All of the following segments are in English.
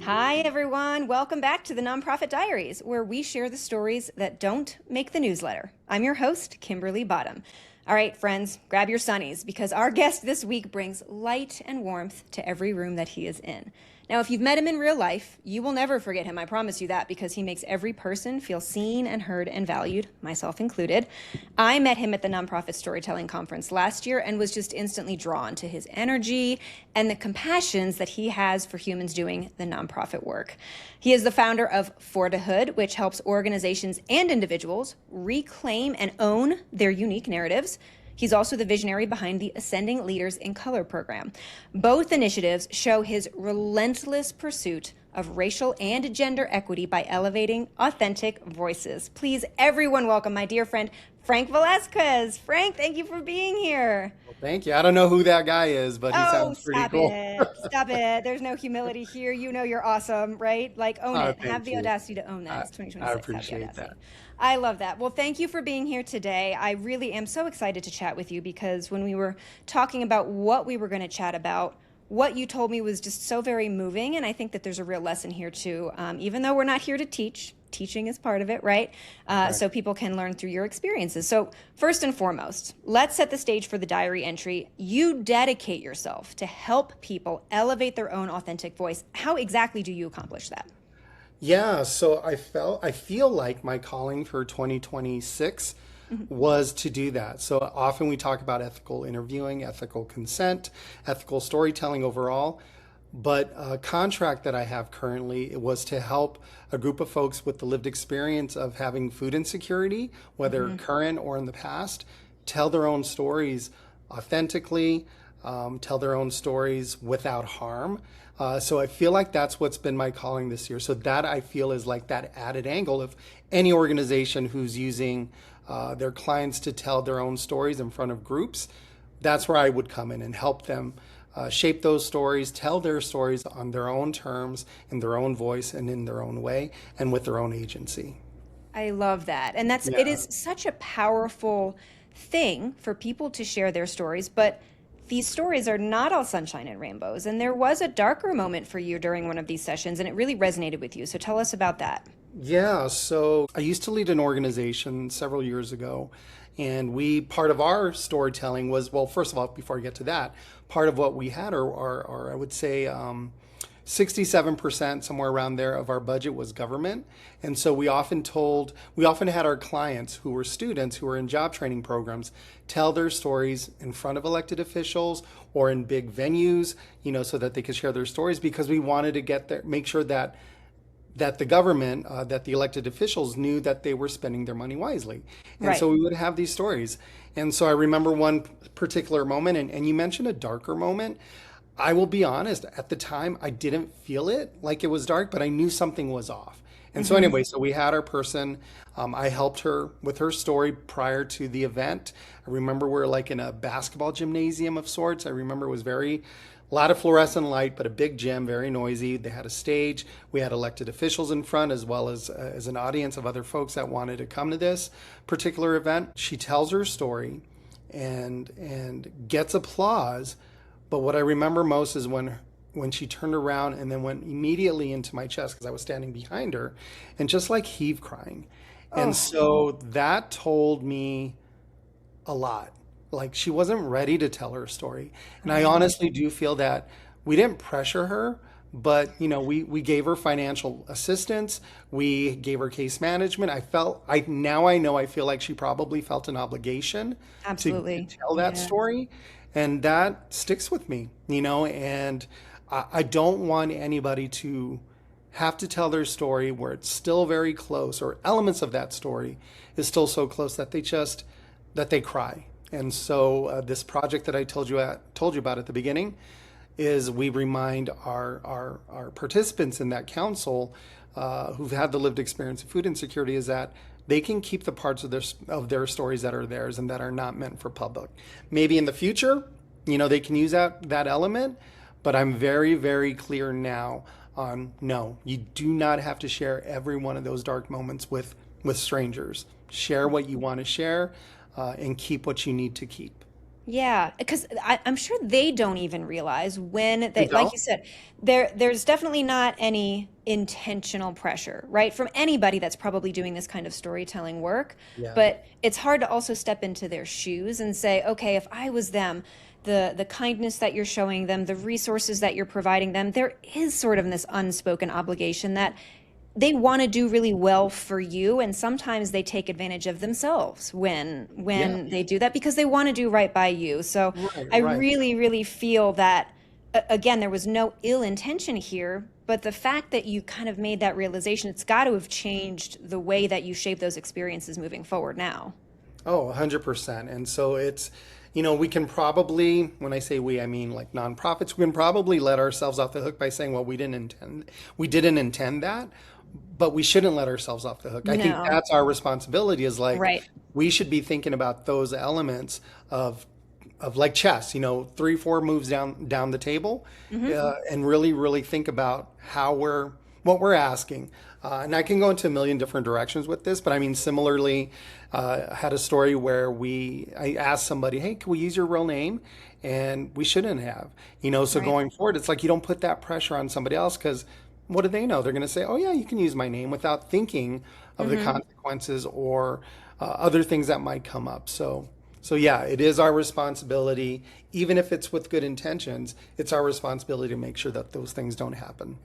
Hi, everyone. Welcome back to the Nonprofit Diaries, where we share the stories that don't make the newsletter. I'm your host, Kimberly Bottom. All right, friends, grab your sunnies because our guest this week brings light and warmth to every room that he is in. Now, if you've met him in real life, you will never forget him. I promise you that, because he makes every person feel seen and heard and valued, myself included. I met him at the Nonprofit Storytelling Conference last year and was just instantly drawn to his energy and the compassions that he has for humans doing the nonprofit work. He is the founder of Fortahood, which helps organizations and individuals reclaim and own their unique narratives. He's also the visionary behind the Ascending Leaders in Color program. Both initiatives show his relentless pursuit of racial and gender equity by elevating authentic voices. Please, everyone, welcome my dear friend, Frank Velasquez. Frank, thank you for being here. Well, thank you. I don't know who that guy is, but he Oh, sounds pretty stop cool. it. Stop it. There's no humility here. You know you're awesome, right? Like, own it. Have Thank the you. audacity to own that. I, It's I 2026. Have the appreciate audacity. that. I love that. Well, thank you for being here today. I really am so excited to chat with you because when we were talking about what we were going to chat about, what you told me was just so very moving. And I think that there's a real lesson here too. Even though we're not here to teach, teaching is part of it, right? Right. So people can learn through your experiences. So first and foremost, let's set the stage for the diary entry. You dedicate yourself to help people elevate their own authentic voice. How exactly do you accomplish that? Yeah, so I feel like my calling for 2026 was to do that. So often we talk about ethical interviewing, ethical consent, ethical storytelling overall. But a contract that I have currently was to help a group of folks with the lived experience of having food insecurity, whether current or in the past, tell their own stories authentically, tell their own stories without harm. So I feel like that's what's been my calling this year. So that I feel is like that added angle of any organization who's using their clients to tell their own stories in front of groups. That's where I would come in and help them shape those stories, tell their stories on their own terms, in their own voice, and in their own way, and with their own agency. I love that. And it Yeah. is such a powerful thing for people to share their stories, but these stories are not all sunshine and rainbows. And there was a darker moment for you during one of these sessions, and it really resonated with you. So tell us about that. Yeah, so I used to lead an organization several years ago, and part of our storytelling was, well, first of all, before I get to that, part of what we had, or I would say 67%, somewhere around there, of our budget was government. And so we often had our clients who were students who were in job training programs tell their stories in front of elected officials or in big venues, so that they could share their stories because we wanted to make sure that the government, that the elected officials knew that they were spending their money wisely. And Right. so we would have these stories. And so I remember one particular moment, and you mentioned a darker moment. I will be honest, at the time, I didn't feel it like it was dark, but I knew something was off. And so anyway, so we had our person. I helped her with her story prior to the event. I remember we were like in a basketball gymnasium of sorts. I remember it was a lot of fluorescent light, but a big gym, very noisy. They had a stage. We had elected officials in front, as well as an audience of other folks that wanted to come to this particular event. She tells her story and gets applause. But what I remember most is when she turned around and then went immediately into my chest because I was standing behind her and just like heave crying. And Oh, so that told me a lot. Like she wasn't ready to tell her story. And I honestly do feel that we didn't pressure her, but we gave her financial assistance. We gave her case management. I know I feel like she probably felt an obligation to absolutely. tell that Yeah. story. And that sticks with me, and I don't want anybody to have to tell their story where it's still very close or elements of that story is still so close that they cry. And so this project that I told you about at the beginning is we remind our participants in that council who've had the lived experience of food insecurity is that they can keep the parts of their stories that are theirs and that are not meant for public. Maybe in the future, they can use that element, but I'm very, very clear now on no, you do not have to share every one of those dark moments with strangers. Share what you want to share and keep what you need to keep. Yeah, because I'm sure they don't even realize when They they, like don't? you said, there's definitely not any intentional pressure, right, from anybody that's probably doing this kind of storytelling work. Yeah. But it's hard to also step into their shoes and say, okay, if I was them, the kindness that you're showing them, the resources that you're providing them, there is sort of this unspoken obligation that they want to do really well for you, and sometimes they take advantage of themselves Yeah. when they do that because they want to do right by you. So Right, I right. really feel that again, there was no ill intention here, but the fact that you kind of made that realization, it's got to have changed the way that you shape those experiences moving forward now. Oh, 100%. And so it's, we can probably, when I say we, I mean like nonprofits, we can probably let ourselves off the hook by saying, well, we didn't intend that, but we shouldn't let ourselves off the hook. I think No. that's our responsibility is like, Right. we should be thinking about those elements of like chess, three, four moves down the table, Hmm. and really think about what we're asking. And I can go into a million different directions with this, but I mean, similarly, I had a story where I asked somebody, "Hey, can we use your real name?" And we shouldn't have, So Right. going forward, it's like you don't put that pressure on somebody else because what do they know? They're going to say, "Oh yeah, you can use my name," without thinking of the Hmm. consequences or other things that might come up. So yeah, it is our responsibility, even if it's with good intentions, it's our responsibility to make sure that those things don't happen.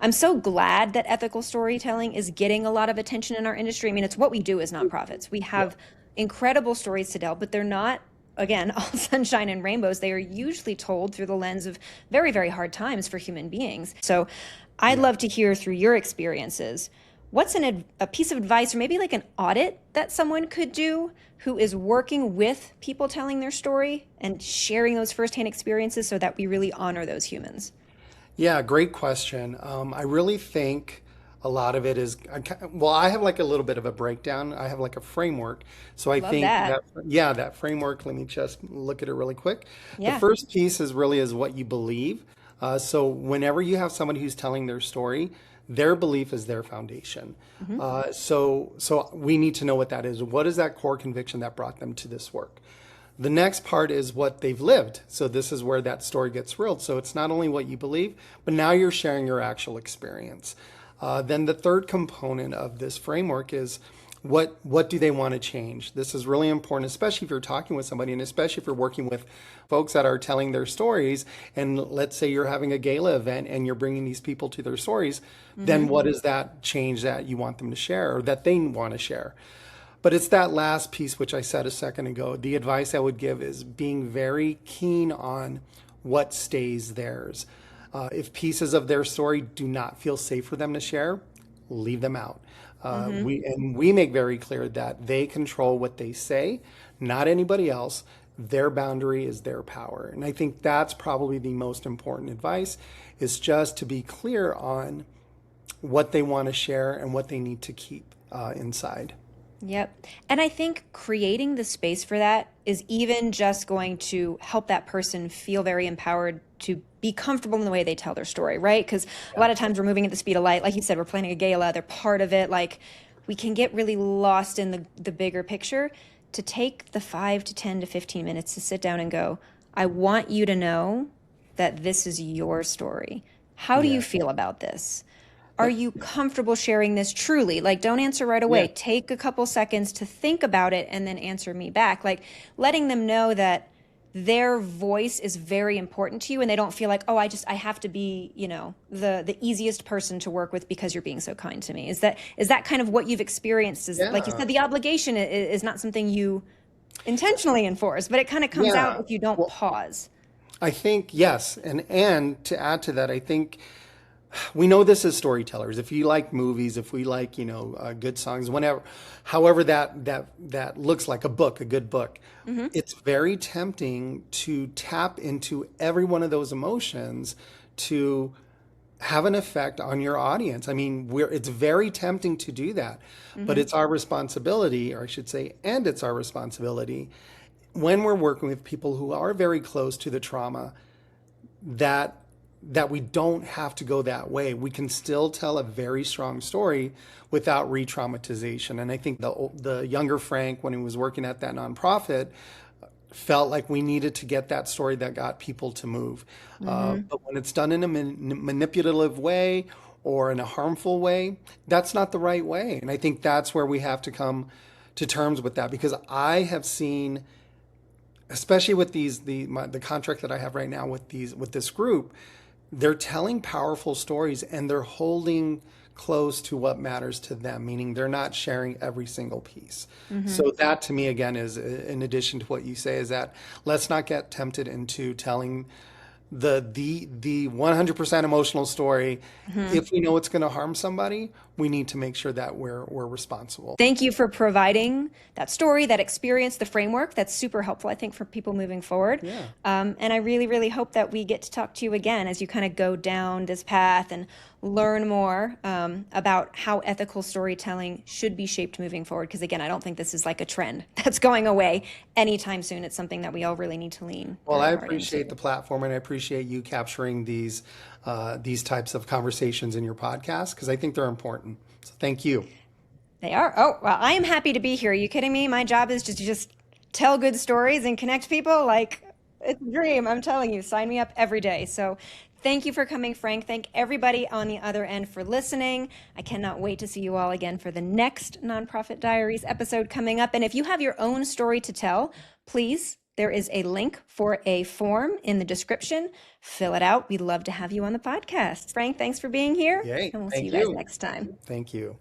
I'm so glad that ethical storytelling is getting a lot of attention in our industry. I mean, it's what we do as nonprofits. We Yeah. have incredible stories to tell, but they're not, again, all sunshine and rainbows. They are usually told through the lens of very hard times for human beings. So I'd Yeah. love to hear through your experiences. What's a piece of advice or maybe like an audit that someone could do who is working with people telling their story and sharing those firsthand experiences so that we really honor those humans? Yeah, great question. I really think a lot of it is, well, I have like a little bit of a breakdown. I have like a framework. So I Love think that. yeah, that framework, let me just look at it really quick. The Yeah. first piece is what you believe. So whenever you have somebody who's telling their story, their belief is their foundation. Hmm. So we need to know what that is. What is that core conviction that brought them to this work? The next part is what they've lived. So this is where that story gets real. So it's not only what you believe, but now you're sharing your actual experience. Then the third component of this framework is what do they want to change? This is really important, especially if you're talking with somebody, and especially if you're working with folks that are telling their stories. And let's say you're having a gala event and you're bringing these people to their stories, then Hmm. what is that change that you want them to share or that they want to share? But it's that last piece, which I said a second ago. The advice I would give is being very keen on what stays theirs. If pieces of their story do not feel safe for them to share, leave them out. Hmm. We make very clear that they control what they say, not anybody else. Their boundary is their power. And I think that's probably the most important advice is just to be clear on what they want to share and what they need to keep inside. Yep. And I think creating the space for that is even just going to help that person feel very empowered to be comfortable in the way they tell their story, right? Because a lot of times we're moving at the speed of light. Like you said, we're planning a gala, they're part of it. Like we can get really lost in the bigger picture. To take the 5 to 10 to 15 minutes to sit down and go, I want you to know that this is your story. How do Yeah. you feel about this? Are you comfortable sharing this truly? Like, don't answer right Yeah. away. Take a couple seconds to think about it and then answer me back. Like, letting them know that their voice is very important to you and they don't feel like, oh, I have to be, the easiest person to work with because you're being so kind to me. Is that kind of what you've experienced? Is like you Yeah. said, the obligation is not something you intentionally enforce, but it kind of comes out Yeah. if you don't Well, pause. I think yes, and to add to that, I think we know this as storytellers. If you like movies, if we like good songs, whenever, however that looks like a book, a good book, Hmm. it's very tempting to tap into every one of those emotions to have an effect on your audience. I mean, it's very tempting to do that, but Hmm. it's our responsibility, or I should say, and it's our responsibility when we're working with people who are very close to the trauma that we don't have to go that way. We can still tell a very strong story without re-traumatization. And I think the younger Frank, when he was working at that nonprofit, felt like we needed to get that story that got people to move. But when it's done in a manipulative way or in a harmful way, that's not the right way. And I think that's where we have to come to terms with that, because I have seen, especially with the contract that I have right now with this group, they're telling powerful stories and they're holding close to what matters to them, meaning they're not sharing every single piece. So that to me again is, in addition to what you say, is that let's not get tempted into telling the 100% emotional story. If we know it's going to harm somebody, we need to make sure that we're responsible. Thank you for providing that story, that experience, the framework. That's super helpful, I think, for people moving forward. Yeah. And I really, really hope that we get to talk to you again as you kind of go down this path and learn more about how ethical storytelling should be shaped moving forward. Because again, I don't think this is like a trend that's going away anytime soon. It's something that we all really need to lean Well, very I hard appreciate into. the platform, and I appreciate you capturing these types of conversations in your podcast, because I think they're important. So thank you. They are. Oh, well, I am happy to be here. Are you kidding me? My job is to just tell good stories and connect people. Like, it's a dream. I'm telling you, sign me up every day. So thank you for coming, Frank. Thank everybody on the other end for listening. I cannot wait to see you all again for the next Nonprofit Diaries episode coming up. And if you have your own story to tell, please, there is a link for a form in the description. Fill it out. We'd love to have you on the podcast. Frank, thanks for being here. Yay. And we'll see Thank you guys you. next time. Thank you.